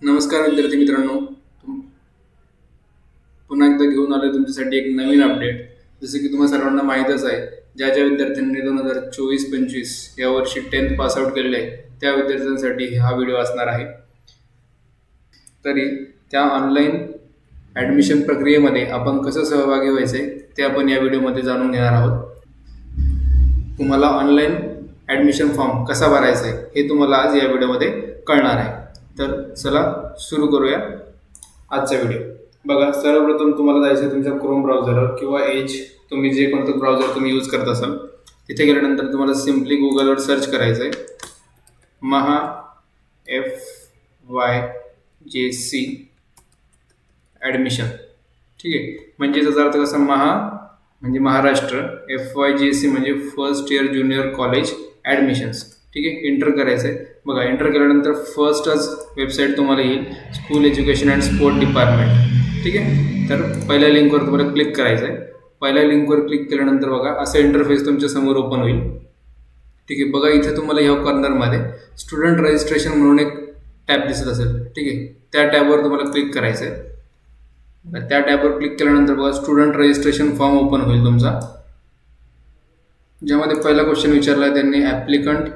नमस्कार विद्यार्थी मित्रांनो, पुन्हा एकदा घेऊन आलोय तुमच्यासाठी एक नवीन अपडेट. जसं की तुम्हाला सर्वांना माहीतच आहे, ज्या ज्या विद्यार्थ्यांनी 2024-25 या वर्षी 10th पास आउट केलेले आहे त्या विद्यार्थ्यांसाठी हा व्हिडिओ असणार आहे. तरी त्या ऑनलाईन ॲडमिशन प्रक्रियेमध्ये आपण कसं सहभागी व्हायचे ते आपण या व्हिडिओमध्ये जाणून घेणार आहोत. तुम्हाला ऑनलाईन ॲडमिशन फॉर्म कसा भरायचा आहे हे तुम्हाला आज या व्हिडिओमध्ये कळणार आहे. तर चला सुरू करूया आजचा व्हिडिओ. बघा, सर्वप्रथम तुम्हाला जायचं आहे तुमच्या क्रोम ब्राउझरवर किंवा एज, तुम्ही जे कोणतं ब्राउझर तुम्ही यूज करत असाल तिथे गेल्यानंतर तुम्हाला सिम्पली गुगलवर सर्च करायचं आहे महा FYJC ॲडमिशन. ठीक आहे, म्हणजे त्याचा अर्थ कसा, महा म्हणजे महाराष्ट्र, FYJC म्हणजे first year junior college admissions. ठीक आहे, एंटर करायचं आहे. बघा, एंटर केल्यानंतर फर्स्टच वेबसाईट तुम्हाला येईल, school education and sport department. ठीक आहे, तर पहिल्या लिंकवर तुम्हाला क्लिक करायचं आहे. पहिल्या लिंकवर क्लिक केल्यानंतर बघा असं इंटरफेस तुमच्या समोर ओपन होईल. ठीक आहे, बघा इथे तुम्हाला ह्या कॉर्नरमध्ये स्टुडंट रजिस्ट्रेशन म्हणून एक टॅब दिसत असेल. ठीक आहे, त्या टॅबवर तुम्हाला क्लिक करायचं आहे. त्या टॅबवर क्लिक केल्यानंतर बघा स्टुडंट रजिस्ट्रेशन फॉर्म ओपन होईल तुमचा, ज्यामध्ये पहिला क्वेश्चन विचारला आहे त्यांनी, ॲप्लिकंट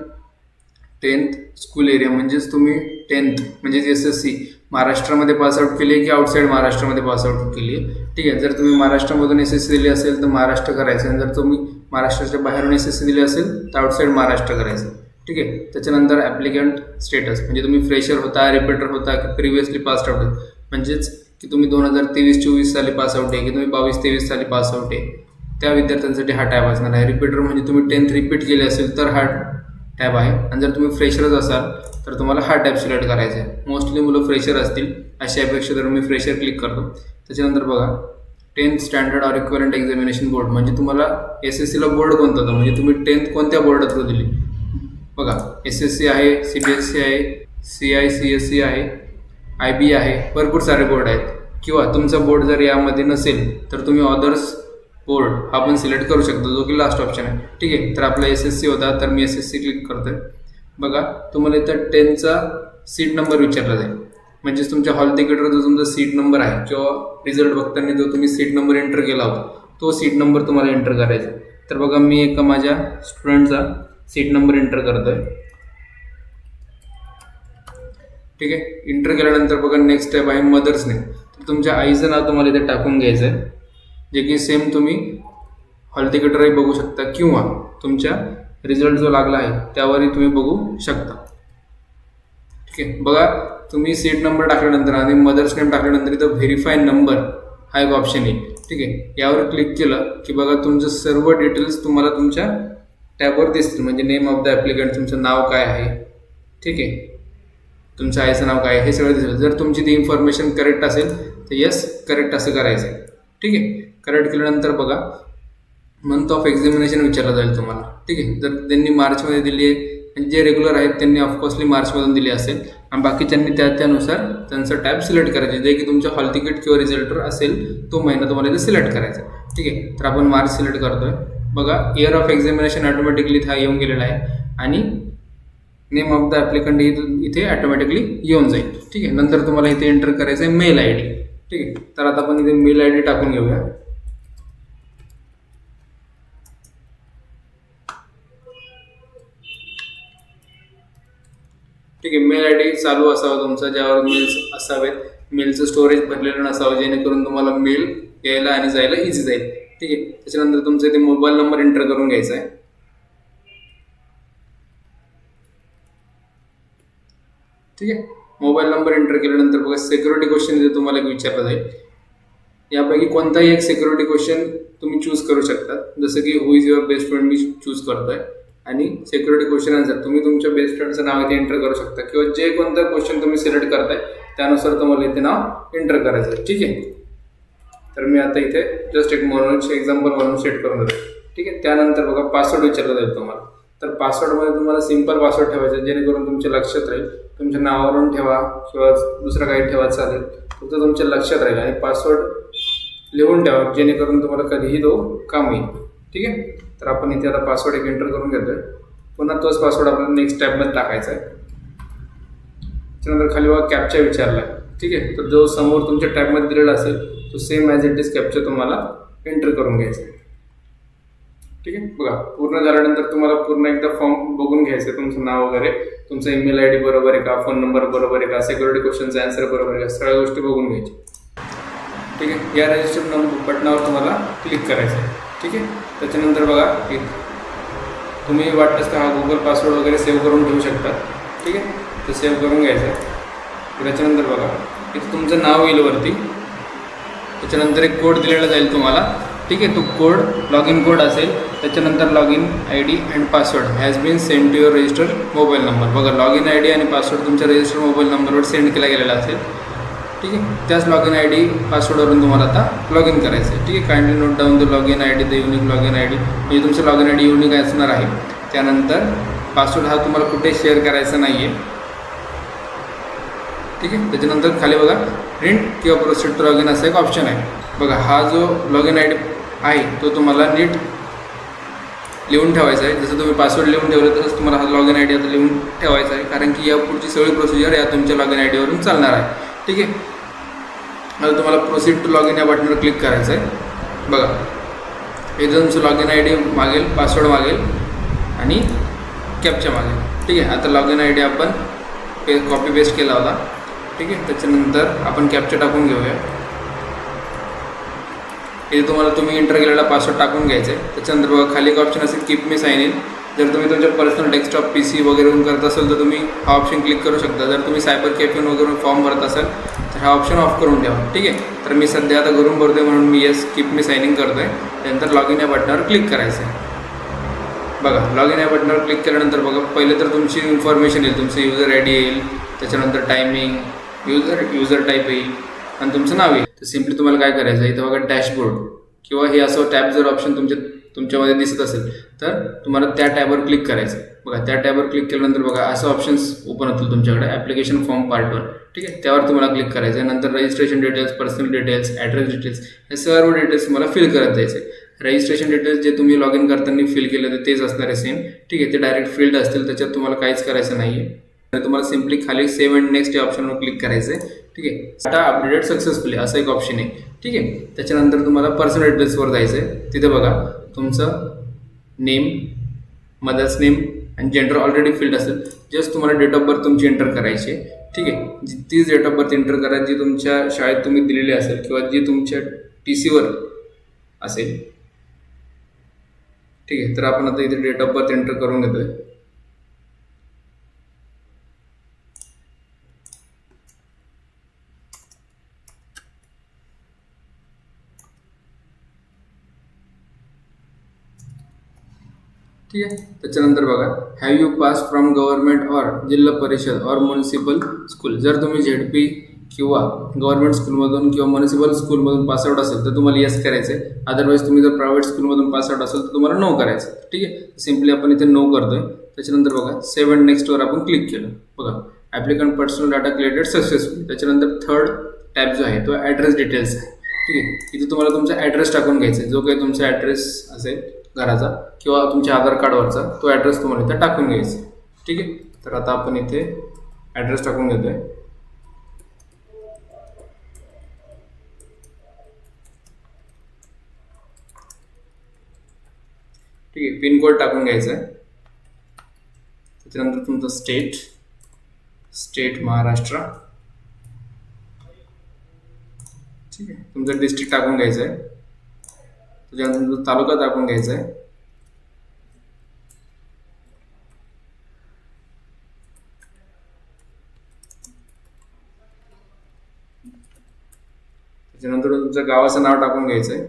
10th स्कूल एरिया, म्हणजेच तुम्ही 10th म्हणजेच SSC महाराष्ट्रामध्ये पासआउट केली आहे की आउटसाईड महाराष्ट्रामध्ये पासआउट केली आहे. ठीक आहे, जर तुम्ही महाराष्ट्रामधून SSC दिली असेल तर महाराष्ट्र करायचं, आणि जर तुम्ही महाराष्ट्राच्या बाहेरून SSC दिली असेल तर आउटसाईड महाराष्ट्र करायचं. ठीक आहे, त्याच्यानंतर ॲप्लिकंट स्टेटस, म्हणजे तुम्ही फ्रेशर होता, रिपीटर होता की प्रिव्हियसली पास आउट, म्हणजेच की तुम्ही 2023-24 साली पासआउट आहे की तुम्ही 22-23 साली पासआउट आहे, त्या विद्यार्थ्यांसाठी हा टॅब असणार आहे. रिपीटर म्हणजे तुम्ही 10th रिपीट केली असेल तर हा टॅब आहे, आणि जर तुम्ही फ्रेशरच असाल तर तुम्हाला हा टॅब सिलेक्ट करायचा आहे. मोस्टली मुलं फ्रेशर असतील अशा अपेक्षा तर मी फ्रेशर क्लिक करतो. त्याच्यानंतर बघा 10th standard or equivalent examination board, म्हणजे तुम्हाला SSCला बोर्ड कोणता होता, म्हणजे तुम्ही 10th कोणत्या बोर्ड थ्रू दिली. बघा SSC आहे, CBSE आहे, CICSE आहे, IB आहे, भरपूर सारे बोर्ड आहेत. किंवा तुमचा बोर्ड जर यामध्ये नसेल तर तुम्ही अदर्स बोर्ड हा पण सिलेक्ट करू शकतो, जो की लास्ट ऑप्शन आहे. ठीक आहे, तर आपला SSC होता तर मी SSC क्लिक करतोय. बघा तुम्हाला इथं 10th सीट नंबर विचारला जाईल, म्हणजेच तुमच्या हॉल तिकीटवर जो तुमचा सीट नंबर आहे किंवा रिझल्ट बघताना जो तुम्ही सीट नंबर एंटर केला होता तो सीट नंबर तुम्हाला एंटर करायचा. तर बघा मी एका माझ्या स्टुडंटचा सीट नंबर एंटर करतोय. ठीक आहे, एंटर केल्यानंतर बघा नेक्स्ट स्टेप आहे मदर्स नेम. तर तुमच्या आईचं नाव तुम्हाला इथे टाकून घ्यायचं आहे, जे की सेम तुम्ही हॉल तिकीटवरही बघू शकता किंवा तुमच्या रिझल्ट जो लागला आहे त्यावरही तुम्ही बघू शकता. ठीक आहे, बघा तुम्ही सीट नंबर टाकल्यानंतर आणि मदर्स नेम टाकल्यानंतर इथं व्हेरीफाय नंबर हा एक ऑप्शन येईल. ठीक आहे, यावर क्लिक केलं की बघा तुमचं सर्व डिटेल्स तुम्हाला तुमच्या टॅबवर दिसतील, म्हणजे नेम ऑफ द ॲप्लिकंट, तुमचं नाव काय आहे, ठीक आहे, तुमच्या आईचं नाव काय आहे, हे सगळं दिसेल. जर तुमची ती इन्फॉर्मेशन करेक्ट असेल तर येस करेक्ट असं करायचं आहे. ठीक आहे, करेक्ट केल्यानंतर बघा मंथ ऑफ एक्झामिनेशन विचारलं जाईल तुम्हाला. ठीक आहे, जर त्यांनी मार्चमध्ये दिली आहे आणि जे रेग्युलर आहेत त्यांनी ऑफकोर्सली मार्चमधून दिली असेल, आणि बाकीच्यांनी त्यानुसार त्यांचं टॅब सिलेक्ट करायचे, जे की तुमच्या हॉल तिकीट किंवा रिझल्टर असेल तो महिना तुम्हाला इथे सिलेक्ट करायचा. ठीक आहे, तर आपण मार्च सिलेक्ट करतोय. बघा इयर ऑफ एक्झामिनेशन ऑटोमॅटिकली हा येऊन गेलेला आहे, आणि नेम ऑफ द ॲप्लिकंट इथे ऑटोमॅटिकली येऊन जाईल. ठीक आहे, नंतर तुम्हाला इथे एंटर करायचं आहे मेल ID. ठीक आहे, तर आता आपण इथे मेल ID टाकून घेऊया. ठीक आहे, मेल ID चालू असावा तुमचा, ज्यावर मेल्स असावेत, मेलचं स्टोरेज भरलेलं नसावं, जेणेकरून तुम्हाला मेल यायला आणि जायला इझी जाईल. ठीक आहे, त्याच्यानंतर तुमचा इथे मोबाईल नंबर एंटर करून घ्यायचा आहे. ठीक आहे, मोबाईल नंबर एंटर केल्यानंतर बघा सिक्युरिटी क्वेश्चन इथे तुम्हाला एक विचारला जाईल. यापैकी कोणताही एक सिक्युरिटी क्वेश्चन तुम्ही चूज करू शकता, जसं की who is your best friend मी चूज करतोय, आणि सिक्युरिटी क्वेश्चन आन्सर तुम्ही तुमच्या बेस्ट फ्रेंडचं नाव इथे एंटर करू शकता, किंवा जे कोणतं क्वेश्चन तुम्ही सिलेक्ट करताय त्यानुसार तुम्हाला इथे नाव एंटर करायचं आहे. ठीक आहे, तर मी आता इथे जस्ट एक म्हणून एक्झाम्पल म्हणून सेट करून देतो. ठीक आहे, त्यानंतर बघा पासवर्ड विचारला जाईल तुम्हाला. तर पासवर्डमध्ये तुम्हाला सिंपल पासवर्ड ठेवायचा, जेणेकरून तुमच्या लक्षात राहील. तुमच्या नावावरून ठेवा किंवा दुसरं काही ठेवा चालेल, फक्त तुमच्या लक्षात राहील, आणि पासवर्ड लिहून ठेवा, जेणेकरून तुम्हाला कधीही तो काम येईल. ठीक आहे, तर आपण इथे आता पासवर्ड एक एंटर करून घेतोय. पुन्हा तोच पासवर्ड आपल्याला नेक्स्ट टॅबमध्ये टाकायचा आहे. त्याच्यानंतर खाली बघा कॅप्चा विचारला आहे, ठीक आहे. तर जो समोर तुमच्या टॅबमध्ये दिलेला असेल तो same as it is captcha तुम्हाला एंटर करून घ्यायचा आहे, ठीक आहे. बघा पूर्ण झाल्यानंतर तुम्हाला पूर्ण एकदा फॉर्म बघून घ्यायचं आहे, तुमचं नाव वगैरे, तुमचा ईमेल आय डी बरोबर आहे का, फोन नंबर बरोबर आहे का, सिक्युरिटी क्वेश्चनचा आन्सर बरोबर आहे का, सगळ्या गोष्टी बघून घ्यायची, ठीक आहे. या रजिस्टर बटनावर तुम्हाला क्लिक करायचं आहे, ठीक आहे. त्याच्यानंतर बघा तुम्ही वाटलंच तर हा गुगल पासवर्ड वगैरे सेव्ह करून ठेवू शकता, ठीक आहे. तर सेव्ह करून घ्यायचं आहे. त्याच्यानंतर बघा इथे तुमचं नाव येईल वरती, त्याच्यानंतर एक कोड दिलेला जाईल तुम्हाला, ठीक आहे. तो कोड लॉग इन कोड असेल, त्याच्यानंतर log in I D and password has been send to your register mobile number. बघा लॉग इन आय डी आणि पासवर्ड तुमच्या रजिस्टर मोबाईल नंबरवर सेंड केला गेलेला असेल, ठीक आहे. त्याच लॉग इन आय डी पासवर्डवरून तुम्हाला आता लॉग इन करायचं आहे, ठीक आहे. Kindly note down the log in I D, the unique log in I D, म्हणजे तुमचं log in I D unique असणार आहे. त्यानंतर पासवर्ड हा तुम्हाला कुठे शेअर करायचा नाही आहे, ठीक आहे. त्याच्यानंतर खाली बघा प्रिंट किंवा प्रोसीड टू लॉग इन असा एक ऑप्शन आहे. बघा हा जो लॉग इन आय डी आहे तो तुम्हाला नीट लिहून ठेवायचा आहे. जसं तुम्ही पासवर्ड लिहून ठेवलं तसंच तुम्हाला हा लॉग इन आय डी आता लिहून ठेवायचा आहे, कारण की या पुढची सगळी प्रोसिजर या तुमच्या लॉग इन आय डीवरून चालणार आहे, ठीक आहे. आता तुम्हाला प्रोसीड टू लॉग इन या बटनवर क्लिक करायचं आहे. बघा इथं तुमचं लॉग इन आय डी मागेल, पासवर्ड मागेल आणि कॅप्चा मागेल, ठीक आहे. आता लॉग इन आय डी आपण कॉपी पेस्ट केला होता, ठीक आहे. त्याच्यानंतर आपण कॅप्चा टाकून घेऊया. इथे तुम्हाला तुम्ही एंटर केलेला पासवर्ड टाकून घ्यायचा आहे. त्याच्यानंतर बघा खाली एक ऑप्शन असेल कीप मी साइन इन. जर तुम्ही तुमच्या पर्सनल डेस्कटॉप PC वगैरेहून करत असाल तर तुम्ही हा ऑप्शन क्लिक करू शकता. जर तुम्ही सायबर कॅफेन वगैरे फॉर्म भरत असाल तर हा ऑप्शन ऑफ करून ठेवा, ठीक आहे. तर मी सध्या आता घरून भरतो आहे म्हणून मी yes keep me sign in करतो आहे. त्यानंतर लॉग इन या बटनावर क्लिक करायचं आहे. बघा लॉग इन या बटनावर क्लिक केल्यानंतर बघा पहिले तर तुमची इन्फॉर्मेशन येईल, तुमचं युजर आय डी येईल, त्याच्यानंतर टायमिंग, युजर टाईप येईल आणि तुमचं नाव येईल. तर सिम्पली तुम्हाला काय करायचं आहे, इथं बघा डॅशबोर्ड किंवा हे असं टॅब जर ऑप्शन तुमच्यामध्ये दिसत असेल तर तुम्हाला त्या टॅबवर क्लिक करायचं. बघा त्या टॅबवर क्लिक केल्यानंतर बघा असं ऑप्शन्स ओपन होतील तुमच्याकडे, ॲप्लिकेशन फॉर्म पार्ट 1, ठीक आहे. त्यावर तुम्हाला क्लिक करायचं आहे. नंतर registration details, personal details, address details, हे सर्व डिटेल्स तुम्हाला फिल करत जायचे. रजिस्ट्रेशन डिटेल्स जे तुम्ही लॉग इन करताना फिल केले होते तेच असणार आहे सेम, ठीक आहे. ते डायरेक्ट फील्ड असतील, त्याच्यात तुम्हाला काहीच करायचं नाही आहे. तुम्हाला सिम्पली खाली सेव्ह अँड नेक्स्ट या ऑप्शनवर क्लिक करायचं आहे, ठीक आहे. आता अपडेटेड सक्सेसफुली असं एक ऑप्शन आहे, ठीक आहे. त्याच्यानंतर तुम्हाला पर्सनल डिटेल्सवर जायचं आहे. तिथे बघा तुमचं नेम, मदर्स नेम आणि जेंडर ऑलरेडी फील्ड असेल. जस्ट तुम्हाला डेट ऑफ बर्थ तुमची एंटर करायची आहे, ठीक आहे. तीच डेट ऑफ बर्थ एंटर करा जी तुमच्या शाळेत तुम्ही दिलेली असेल किंवा जी तुमच्या TCवर असेल, ठीक आहे. तर आपण आता इथे डेट ऑफ बर्थ एंटर करून घेतोय. ठीक आहे. त्याच्यानंतर बघा have you pass from government or जिल्हा परिषद ऑर म्युनिसिपल स्कूल. जर तुम्ही ZP किंवा गव्हर्नमेंट स्कूलमधून किंवा म्युनिसिपल स्कूलमधून पासआउट असेल तर तुम्हाला येस करायचं आहे. अदरवाईज तुम्ही जर प्रायव्हेट स्कूलमधून पासआउट असेल तर तुम्हाला नो करायचं, ठीक आहे. सिम्पली आपण इथे नो करतोय. त्याच्यानंतर बघा सेव्ह अँड नेक्स्टवर आपण क्लिक केलं. बघा applicant personal data created successful. त्याच्यानंतर थर्ड टॅब जो आहे तो ॲड्रेस डिटेल्स आहे, ठीक आहे. इथे तुम्हाला तुमचा ॲड्रेस टाकून घ्यायचा आहे. जो काही तुमचा ॲड्रेस असेल घराचा किंवा तुमच्या आधार कार्डवरचा तो ॲड्रेस तुम्हाला इथे टाकून घ्यायचा, ठीक आहे. तर आता आपण इथे ॲड्रेस टाकून घेतोय. ठीक आहे. पिनकोड टाकून घ्यायचा आहे. त्याच्यानंतर तुमचं स्टेट महाराष्ट्र, ठीक आहे. तुमचं डिस्ट्रिक्ट टाकून घ्यायचं आहे. त्याच्यानंतर तुमचा तालुका टाकून घ्यायचा आहे. त्याच्यानंतर तुमचं गावाचं नाव टाकून घ्यायचं आहे,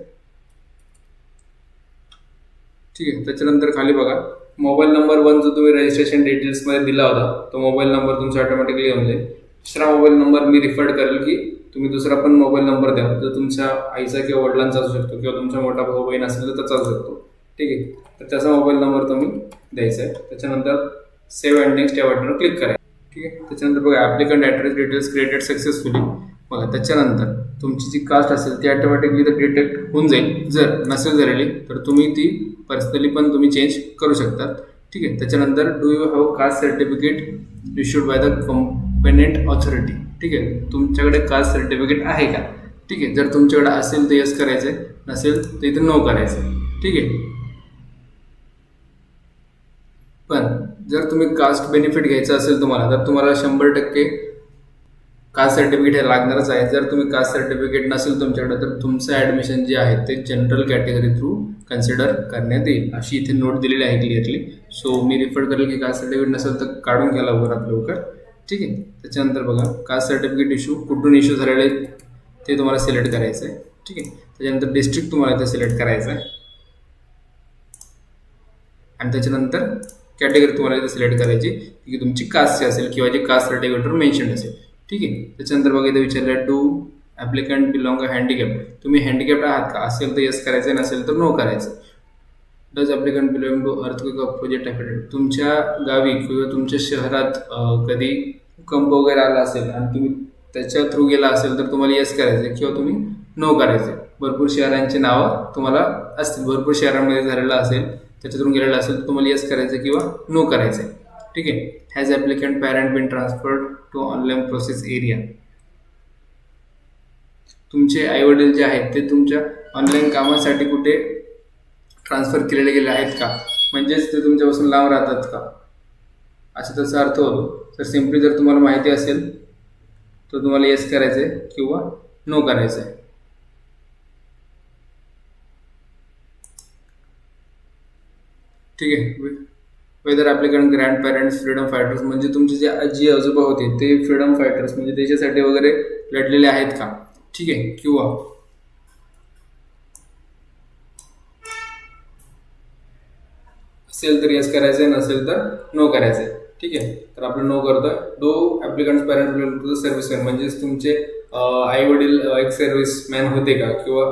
ठीक आहे. त्याच्यानंतर खाली बघा मोबाईल नंबर 1 जो तुम्ही रजिस्ट्रेशन डिटेल्समध्ये दिला होता तो मोबाईल नंबर तुमचा ऑटोमॅटिकली येऊन जाईल. दुसरा मोबाईल नंबर मी रिफंड करेल की तुम्ही दुसरा पण मोबाईल नंबर द्या, जो तुमच्या आईचा किंवा वडिलांचा असू शकतो किंवा तुमचा मोठा भाऊ बहीण असेल तर त्याचा असू शकतो, ठीक आहे. तर त्याचा मोबाईल नंबर तुम्ही द्यायचा आहे. त्याच्यानंतर सेव्ह अँड नेक्स्ट या बटनवर क्लिक करा, ठीक आहे. त्याच्यानंतर बघा applicant address details created successfully. बघा त्याच्यानंतर तुमची जी कास्ट असेल ती ऑटोमॅटिकली तर डिटेक्ट होऊन जाईल. जर नसेल झालेली तर तुम्ही ती पर्सनली पण तुम्ही चेंज करू शकता, ठीक आहे. त्याच्यानंतर do you have caste certificate issued by the company payment authority. ठीक आहे, तुमच्याकडे कास्ट सर्टिफिकेट आहे का. ठीक आहे, जर तुमच्याकडे असेल तर येस करायचं आहे, नसेल तर इथे नो करायचं आहे. ठीक आहे, पण जर तुम्ही कास्ट बेनिफिट घ्यायचं असेल तुम्हाला, तर तुम्हाला 100% कास्ट सर्टिफिकेट हे लागणारच आहे. जर तुम्ही कास्ट सर्टिफिकेट नसेल तुमच्याकडे, तर तुमचं ॲडमिशन जे आहे ते जनरल कॅटेगरी थ्रू कन्सिडर करण्यात येईल, अशी इथे नोट दिलेली आहे क्लिअरली. सो मी रिफर करेल की कास्ट सर्टिफिकेट नसेल तर काढून घ्या लवकरात लवकर. ठीक आहे, त्याच्यानंतर बघा कास्ट सर्टिफिकेट इश्यू कुठून इश्यू झालेले ते तुम्हाला सिलेक्ट करायचं आहे. ठीक आहे, त्याच्यानंतर डिस्ट्रिक्ट तुम्हाला इथे सिलेक्ट करायचं आहे आणि त्याच्यानंतर कॅटेगरी तुम्हाला इथे सिलेक्ट करायची की तुमची कास्ट असेल किंवा जी कास्ट सर्टिफिकेटवर मेन्शन असेल. ठीक आहे, त्याच्यानंतर बघा इथे विचारलं do applicant belong a handicap. तुम्ही हँडिकॅप्ड आहात का, असेल तर येस करायचं, नसेल तर नो करायचं. Does applicant belong to earthquake opposite affidavit. तुमच्या गावी किंवा तुमच्या शहरात कधी भूकंप वगैरे आला असेल आणि तुम्ही त्याच्या थ्रू गेला असेल तर तुम्हाला येस करायचं किंवा तुम्ही नो करायचे. भरपूर शहरांची नावं तुम्हाला असतील, भरपूर शहरांमध्ये झालेलं असेल, त्याच्यातून गेलेलं असेल तर तुम्हाला येस करायचं किंवा नो करायचं. ठीक आहे, has applicant parent been transferred to online process area. तुमचे आईवडील जे आहेत ते तुमच्या ऑनलाईन कामासाठी कुठे ट्रान्सफर केलेले गेले आहेत का, म्हणजेच ते तुमच्यापासून लांब राहतात का, असं त्याचा अर्थ होतो. तर सिम्पली जर तुम्हाला माहिती असेल तर तुम्हाला येस करायचं आहे किंवा नो करायचं आहे. ठीक आहे, whether applicant grandparents freedom fighters, म्हणजे तुमचे जे आजी आजोबा होते ते फ्रीडम फायटर्स म्हणजे देशासाठी वगैरे लढलेले आहेत का. ठीक आहे, किंवा असेल तर येस करायचं आहे, नसेल तर नो करायचं आहे. ठीक आहे, तर आपण नो करतोय. Do applicants parents belong to the serviceman, म्हणजेच तुमचे आई वडील एक सर्व्हिसमॅन होते का किंवा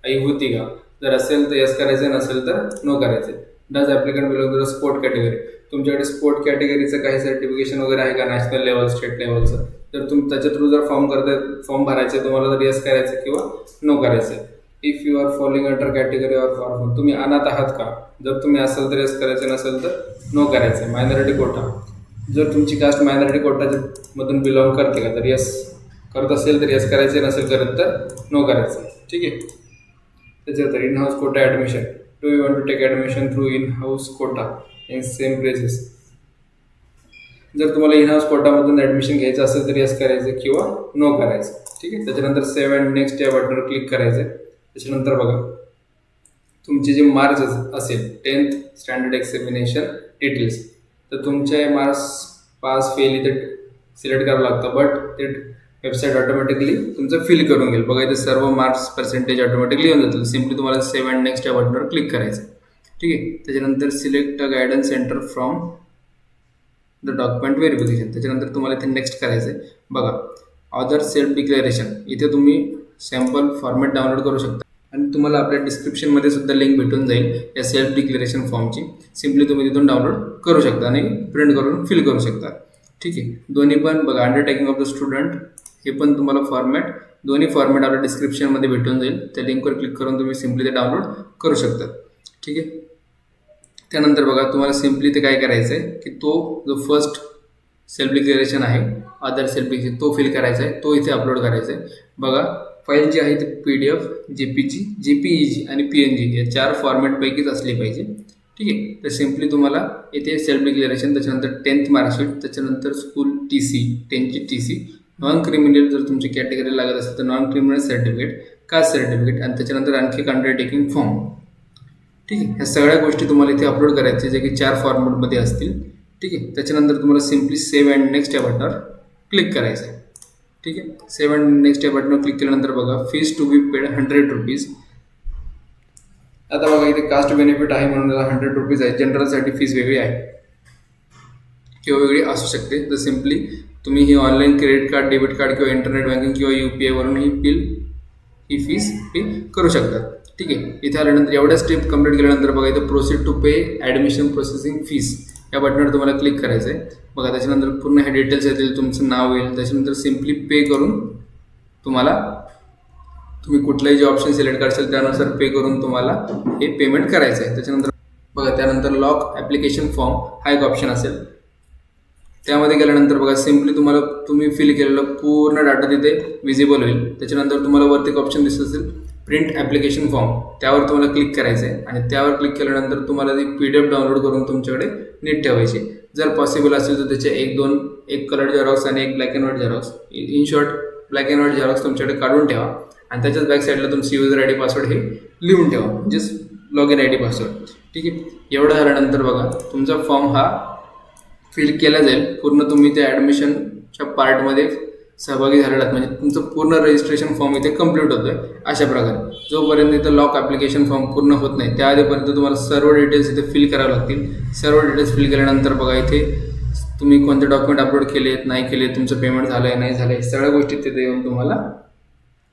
आई होती का. जर असेल तर येस करायचं, नसेल तर नो करायचं. Does applicant belong to the sport category. तुमच्याकडे स्पोर्ट कॅटेगरीचं काही सर्टिफिकेशन वगैरे आहे का, नॅशनल लेवल, स्टेट लेवलचं. तर तुम्ही त्याच्या थ्रू जर फॉर्म भरायचे तुम्हाला, तर येस करायचं किंवा नो करायचं. If you are following under category orphan, तुम्ही अनाथ आहात का. जर तुम्ही असाल तर येस करायचं, नसेल तर नो करायचं. मायनॉरिटी कोटा, जर तुमची कास्ट मायनॉरिटी कोटाच्या मधून बिलॉंग करते का, तर येस करत असेल तर येस करायचे, नसेल करत तर नो करायचं. ठीक आहे, त्याच्यानंतर in house quota admission. Do you want to take admission through in house quota in same places. जर तुम्हाला इन हाऊस कोटामधून ॲडमिशन घ्यायचं असेल तर येस करायचं किंवा नो करायचं. ठीक आहे, त्याच्यानंतर सेव्ह अँड नेक्स्ट या बटनवर क्लिक करायचं. त्याच्यानंतर बघा तुमचे जे मार्क्स असेल 10th स्टँडर्ड एक्झामिनेशन डिटेल्स, तर तुमचे मार्क्स पास फेल इथे सिलेक्ट करावं लागतं, बट ते वेबसाईट ऑटोमॅटिकली तुमचं फिल करून घेईल. बघा इथे सर्व मार्क्स पर्सेंटेज ऑटोमॅटिकली येऊन जातील. सिम्पली तुम्हाला सेव्ह अँड नेक्स्ट या बटनवर क्लिक करायचं. ठीक आहे, त्याच्यानंतर select a guidance centre from the document verification. त्याच्यानंतर तुम्हाला इथे नेक्स्ट करायचं आहे. बघा ऑदर सेल्फ डिक्लेरेशन, इथे तुम्ही सॅम्पल फॉर्मॅट डाउनलोड करू शकता आणि तुम्हाला आपल्या डिस्क्रिप्शनमध्ये सुद्धा लिंक भेटून जाईल या सेल्फ डिक्लेरेशन फॉर्मची. सिम्पली तुम्ही तिथून डाउनलोड करू शकता आणि प्रिंट करून फिल करू शकता. ठीक आहे, दोन्ही पण बघा अंडरटेकिंग ऑफ द स्टुडंट, हे पण तुम्हाला फॉर्मॅट, दोन्ही फॉर्मॅट आपल्या डिस्क्रिप्शनमध्ये भेटून जाईल. त्या लिंकवर क्लिक करून तुम्ही सिम्पली ते डाउनलोड करू शकता. ठीक आहे, त्यानंतर बघा तुम्हाला सिम्पली ते काय करायचं आहे की तो जो फर्स्ट सेल्फ डिक्लेरेशन आहे अदर सेल्फ डिक्लेरेशन तो फिल करायचा आहे, तो इथे अपलोड करायचा आहे. बघा फाईल जी आहे ती PDF, JPG, JPEG आणि PNG या 4 फॉर्मॅटपैकीच असली पाहिजे. ठीक आहे, तर सिम्पली तुम्हाला इथे सेल्फ डिक्लेरेशन, त्याच्यानंतर 10th मार्कशीट, त्याच्यानंतर school TC, 10th TC, non criminal जर तुमची कॅटेगरी लागत असेल तर non criminal certificate, caste certificate आणि त्याच्यानंतर आणखी एक अंडरटेकिंग फॉर्म. ठीक आहे, ह्या सगळ्या गोष्टी तुम्हाला इथे अपलोड करायच्या जे की 4 फॉर्मॅटमध्ये असतील. ठीक आहे, त्याच्यानंतर तुम्हाला सिम्पली सेव्ह अँड नेक्स्ट या बटनवर क्लिक करायचं आहे. ठीक आहे, सेव्ह अँड नेक्स्ट या बटनवर क्लिक केल्यानंतर बघा fees to be paid 100 rupees. आता बघा इथे कास्ट बेनिफिट आहे म्हणून 100 रुपीज आहे. जनरलसाठी फीज वेगळी आहे किंवा वेगळी असू शकते. तर सिम्पली तुम्ही ही online credit card, debit card किंवा इंटरनेट बँकिंग किंवा UPI वरून ही फीज पे करू शकता. ठीक आहे, इथे आल्यानंतर एवढ्या स्टेप कंप्लीट केल्यानंतर बघा इथे proceed to pay admission processing fees या बटनवर तुम्हाला क्लिक करायचं आहे. बघा त्याच्यानंतर पूर्ण हे डिटेल्स येतील, तुमचं नाव येईल, त्याच्यानंतर सिम्पली पे करून तुम्ही कुठलाही जे ऑप्शन सिलेक्ट करशाल त्यानुसार पे करून तुम्हाला हे पेमेंट करायचं आहे. त्याच्यानंतर बघा त्यानंतर लॉक ॲप्लिकेशन फॉर्म हा एक ऑप्शन असेल. त्यामध्ये गेल्यानंतर बघा सिम्पली तुम्हाला तुम्ही फिल केलेला पूर्ण डाटा तिथे विजिबल होईल. त्याच्यानंतर तुम्हाला वरती एक ऑप्शन दिसत असेल प्रिंट ॲप्लिकेशन फॉर्म, त्यावर तुम्हाला क्लिक करायचं आहे आणि त्यावर क्लिक केल्यानंतर तुम्हाला ती PDF डाउनलोड करून तुमच्याकडे नीट ठेवायची. जर पॉसिबल असेल तर त्याचे एक कलर झेरॉक्स आणि एक black and white Xerox, in short black and white Xerox तुमच्याकडे काढून ठेवा आणि त्याच्याच बॅक साईडला तुमची युजर ID पासवर्ड हे लिहून ठेवा, म्हणजेच लॉग इन ID पासवर्ड. ठीक आहे. एवढं झाल्यानंतर बघा तुमचा फॉर्म हा फिल केला जाईल. पूर्ण तुम्ही त्या ॲडमिशनच्या पार्टमध्ये सहभागी झालेला आहात, म्हणजे तुमचं पूर्ण रजिस्ट्रेशन फॉर्म इथे कंप्लीट होतोय. अशा प्रकारे जोपर्यंत इथं लॉक ॲप्लिकेशन फॉर्म पूर्ण होत नाही त्या आधीपर्यंत तुम्हाला सर्व डिटेल्स इथे फिल करावे लागतील. सर्व डिटेल्स फिल केल्यानंतर बघा इथे तुम्ही कोणते डॉक्युमेंट अपलोड केलेत नाही केले, तुमचं पेमेंट झालं आहे नाही झालं आहे, सगळ्या गोष्टी तिथे येऊन तुम्हाला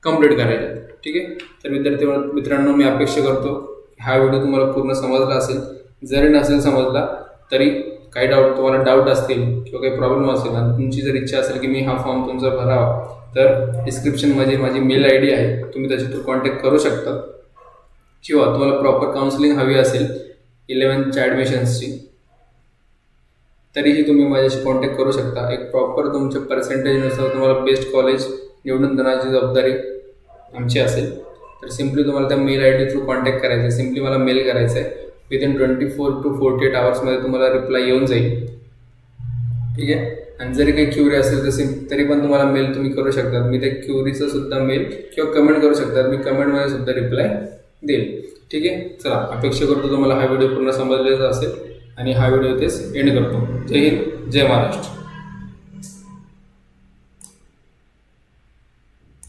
कंप्लीट करायच्या. ठीक आहे. तर मित्रांनो मी अपेक्षा करतो हा व्हिडिओ तुम्हाला पूर्ण समजला असेल. जरी नसेल समजला तरी काही तुम्हाला डाऊट असतील किंवा काही प्रॉब्लेम असेल आणि तुमची जर इच्छा असेल की मी हा फॉर्म तुमचा भरावा, तर डिस्क्रिप्शनमध्ये माझी मेल ID आहे, तुम्ही त्याच्या थ्रू कॉन्टॅक्ट करू शकता. किंवा तुम्हाला प्रॉपर काउन्सिलिंग हवी असेल 11th ॲडमिशन्सची, तरीही तुम्ही माझ्याशी कॉन्टॅक्ट करू शकता. एक प्रॉपर तुमच्या पर्सेंटेजनुसार तुम्हाला बेस्ट कॉलेज निवडून देण्याची जबाबदारी आमची असेल. तर सिम्पली तुम्हाला त्या मेल ID थ्रू कॉन्टॅक्ट करायचं आहे. सिम्पली मला मेल करायचं आहे. विदिन 24 to 48 आवर्समध्ये तुम्हाला रिप्लाय येऊन जाईल. ठीक आहे. आणि जरी काही क्युरी असेल तरी पण तुम्हाला मेल तुम्ही करू शकता. मी त्या क्युरीचं सुद्धा मेल किंवा कमेंट करू शकता. मी कमेंटमध्ये सुद्धा रिप्लाय देईल. ठीक आहे. चला, अपेक्षा करतो तुम्हाला हा व्हिडिओ पूर्ण समजलेला असेल आणि हा व्हिडिओ इथेच एंड करतो. जय हिंद, जय महाराष्ट्र.